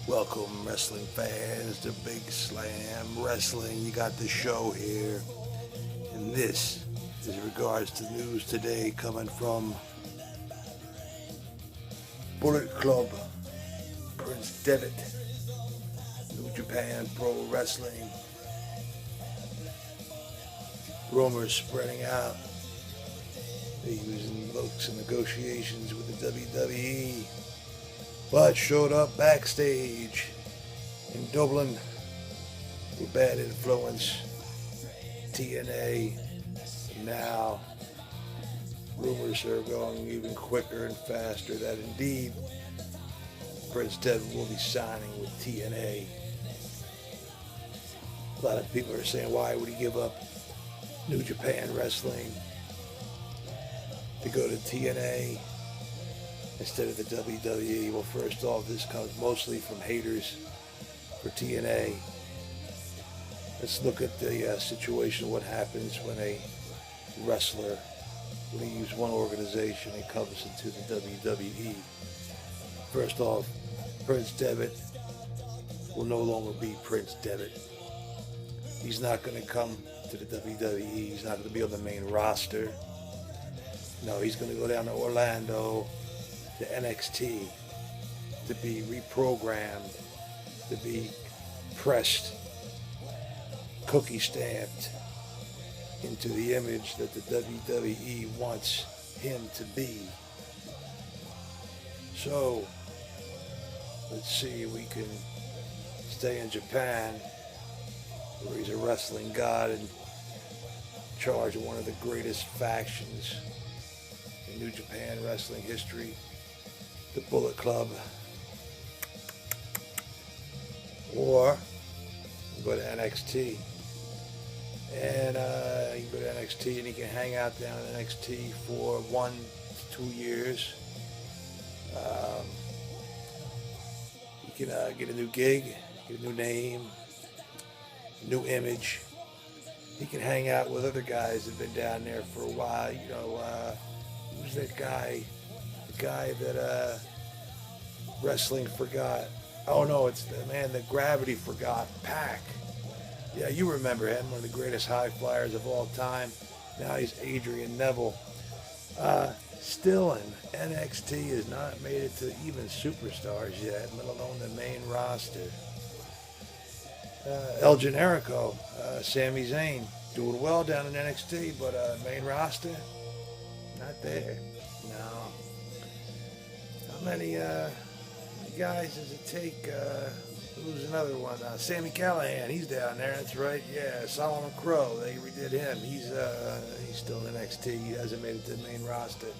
Welcome, wrestling fans, to Big Slam Wrestling. You got the show here. And this is in regards to news today coming from Bullet Club, Prince Devitt, New Japan Pro Wrestling. Rumors spreading out that he was in looks and negotiations with the WWE, but showed up backstage in Dublin with Bad Influence, TNA. Now, rumors are going even quicker and faster that indeed Prince Devitt will be signing with TNA. A lot of people are saying, why would he give up New Japan Wrestling to go to TNA instead of the WWE? Well, first off, this comes mostly from haters for TNA. Let's look at the situation, what happens when a wrestler leaves one organization and comes into the WWE. First off, Prince Devitt will no longer be Prince Devitt. He's not going to come to the WWE. He's not going to be on the main roster. No, he's going to go down to Orlando, to NXT, to be reprogrammed, to be pressed, cookie stamped into the image that the WWE wants him to be. So, let's see if we can stay in Japan, where he's a wrestling god and in charge of one of the greatest factions in New Japan wrestling history, the Bullet Club. Or you go to NXT, and you can go to NXT and he can hang out down in NXT for 1 to 2 years. He can get a new gig, get a new name, new image. He can hang out with other guys that have been down there for a while. You know, who's that guy? The guy that wrestling forgot. Oh no, it's the man that gravity forgot. Pac. Yeah, you remember him, one of the greatest high flyers of all time. Now he's Adrian Neville. Still in NXT, has not made it to even superstars yet, let alone the main roster. El Generico, Sami Zayn, doing well down in NXT, but main roster, not there. No. How many guys does it take? Who's another one? Sami Callihan, he's down there. That's right. Yeah, Solomon Crow, they redid him. He's still in NXT. He hasn't made it to the main roster.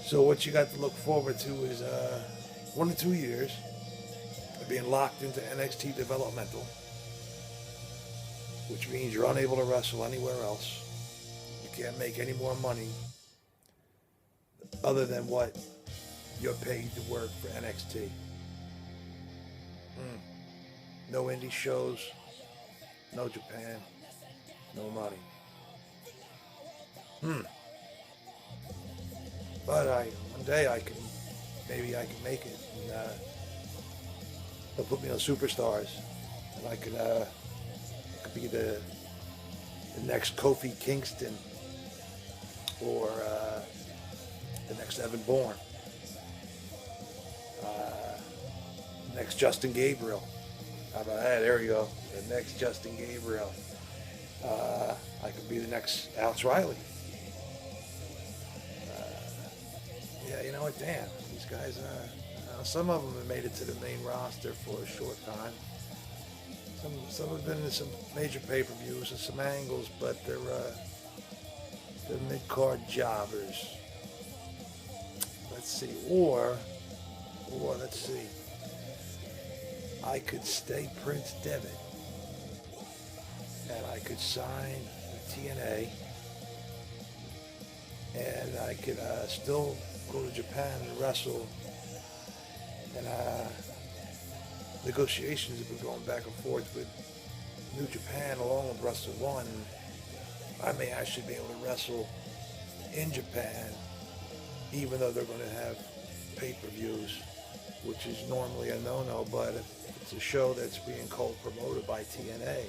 So what you got to look forward to is 1 to 2 years of being locked into NXT developmental, which means you're unable to wrestle anywhere else. You can't make any more money other than what you're paid to work for NXT. No indie shows, no Japan, no money. But one day maybe I can make it. And, they'll put me on Superstars, and I could be the next Kofi Kingston, or the next Evan Bourne, next Justin Gabriel. How about that? There you go. The next Justin Gabriel. I could be the next Alex Riley. Yeah, you know what? Damn, these guys. Some of them have made it to the main roster for a short time. Some have been in some major pay-per-views and some angles, but they're mid-card jobbers. Let's see, or let's see. I could stay Prince Devitt, and I could sign with TNA, and I could still go to Japan and wrestle. And negotiations have been going back and forth with New Japan along with Wrestle One. I may actually be able to wrestle in Japan, even though they're going to have pay-per-views. which is normally a no-no, but it's a show that's being co-promoted by TNA.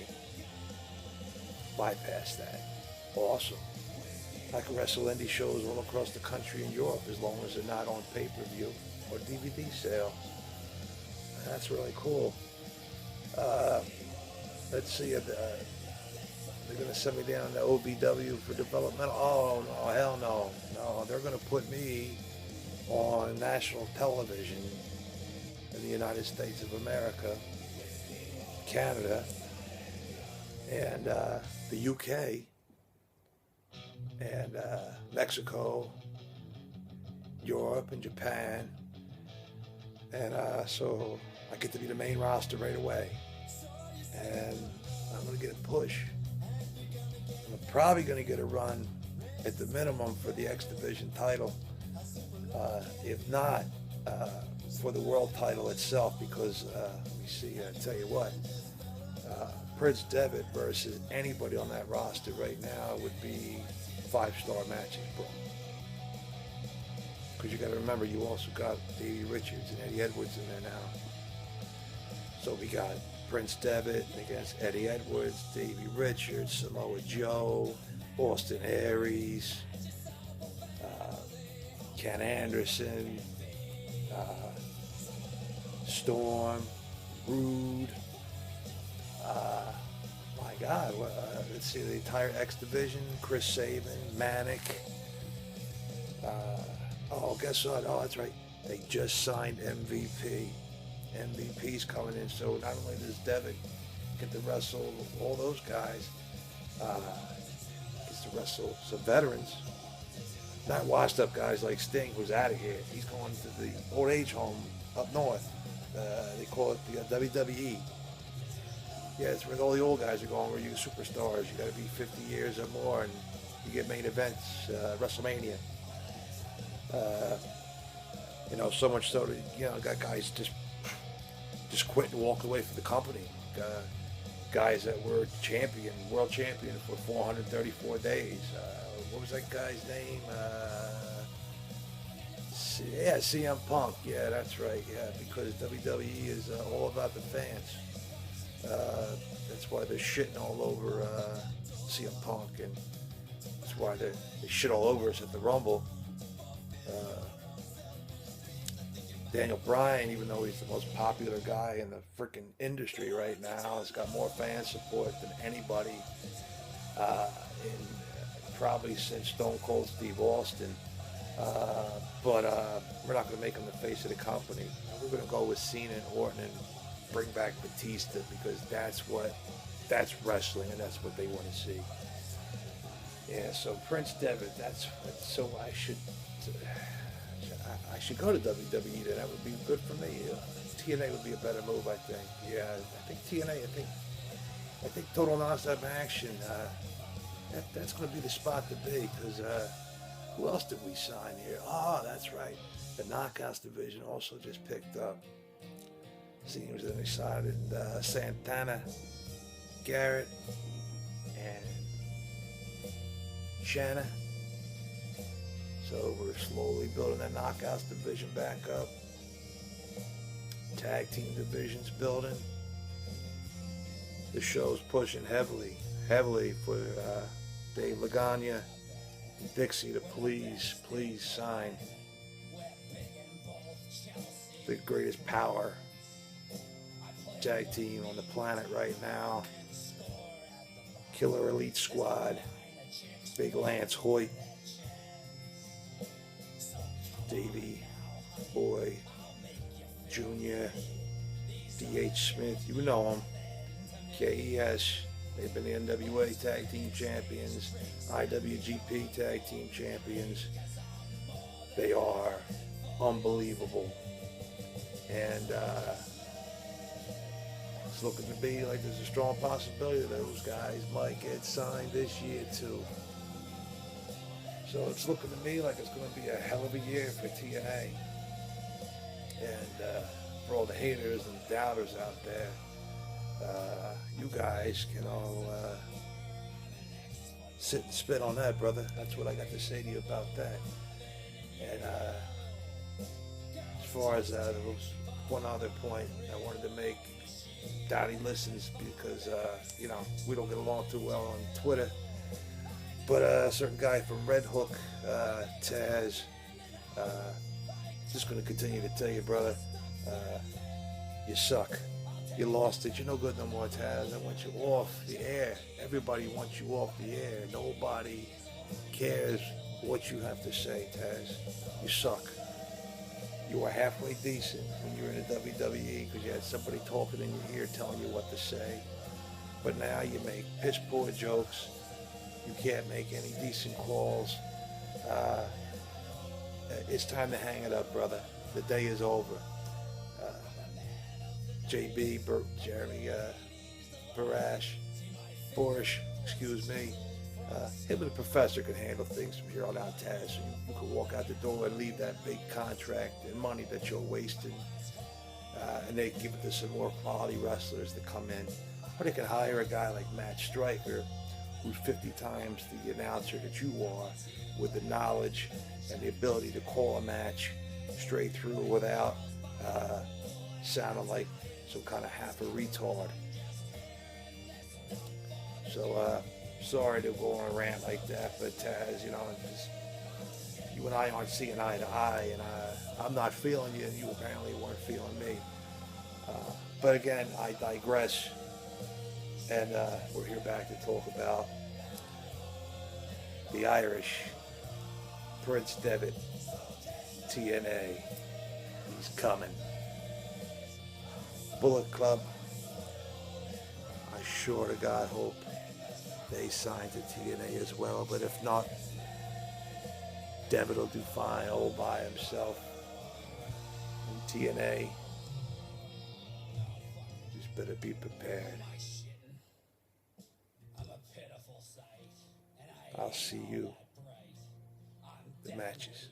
Bypass that. Awesome. I can wrestle indie shows all across the country and Europe as long as they're not on pay-per-view or DVD sale. That's really cool. Let's see. They're going to send me down to OVW for developmental. Oh, no, hell no. No, they're going to put me on national television in the United States of America, Canada, and the UK, and Mexico, Europe, and Japan. And so I get to be the main roster right away. And I'm going to get a push. I'm probably going to get a run at the minimum for the X Division title. If not, for the world title itself, because, let me see, I tell you what, Prince DEVITT versus anybody on that roster right now would be 5-star matches, bro. Because you got to remember, you also got Davey Richards and Eddie Edwards in there now. So we got Prince DEVITT against Eddie Edwards, Davey Richards, Samoa Joe, Austin Aries, Ken Anderson, Storm, Rude. My God, let's see, the entire X Division, Chris Sabin, Manic. Oh, guess what? Oh, that's right. They just signed MVP. MVP's coming in, so not only does DEVITT get to wrestle all those guys, gets to wrestle some veterans, not washed up guys like Sting, who's out of here. He's going to the old age home up north. They call it the WWE. Yeah, it's where all the old guys are going, where you're superstars. You got to be 50 years or more, and you get main events, WrestleMania. You know, so much so that, you know, got guys just quit and walk away from the company. Guys that were world champion for 434 days. What was that guy's name? Yeah, CM Punk. Yeah, that's right. Yeah, because WWE is all about the fans. That's why they're shitting all over CM Punk, and that's why they shit all over us at the Rumble. Daniel Bryan, even though he's the most popular guy in the freaking industry right now, has got more fan support than anybody probably since Stone Cold Steve Austin. But we're not going to make him the face of the company. We're going to go with Cena and Orton and bring back Batista, because that's wrestling, and that's what they want to see. Yeah, so Prince DEVITT, so I should go to WWE, then that would be good for me. TNA would be a better move, I think. Yeah, I think TNA, I think Total Nonstop Action, that's going to be the spot to be, because who else did we sign here? Oh, that's right. The Knockouts division also just picked up. Seems that they signed Santana, Garrett, and Shanna. So we're slowly building that Knockouts division back up. Tag team division's building. The show's pushing heavily for Dave Lagana and Dixie to please sign the greatest power tag team on the planet right now. Killer Elite Squad, Big Lance Hoyt, Davey Boy Jr., D.H. Smith, you know them, KES, they've been the NWA Tag Team Champions, IWGP Tag Team Champions. They are unbelievable. And it's looking to be like there's a strong possibility that those guys might get signed this year too. So it's looking to me like it's going to be a hell of a year for TNA. And for all the haters and doubters out there, you guys can all sit and spit on that, brother. That's what I got to say to you about that. And as far as those one other point I wanted to make. Donnie listens because, you know, we don't get along too well on Twitter. But a certain guy from Red Hook, TAZ, just going to continue to tell you, brother, you suck. You lost it. You're no good no more, TAZ. I want you off the air. Everybody wants you off the air. Nobody cares what you have to say, TAZ. You suck. You were halfway decent when you were in the WWE because you had somebody talking in your ear telling you what to say. But now you make piss poor jokes. You can't make any decent calls. It's time to hang it up, brother. The day is over. Jeremy Borish, excuse me. Him and the professor can handle things from here on out, Taz. So you can walk out the door and leave that big contract and money that you're wasting. And they give it to some more quality wrestlers to come in. Or they can hire a guy like Matt Stryker, who's 50 times the announcer that you are, with the knowledge and the ability to call a match straight through without sounding like some kind of half a retard. So, sorry to go on a rant like that, but Taz, you know, you and I aren't seeing eye to eye, and I'm not feeling you, and you apparently weren't feeling me. But again, I digress, and we're here back to talk about the Irish Prince DEVITT, TNA. He's coming. Bullet Club, I sure to God hope they sign to TNA as well, but if not, DEVITT will do fine all by himself. And TNA, just better be prepared. I'll see you. The matches.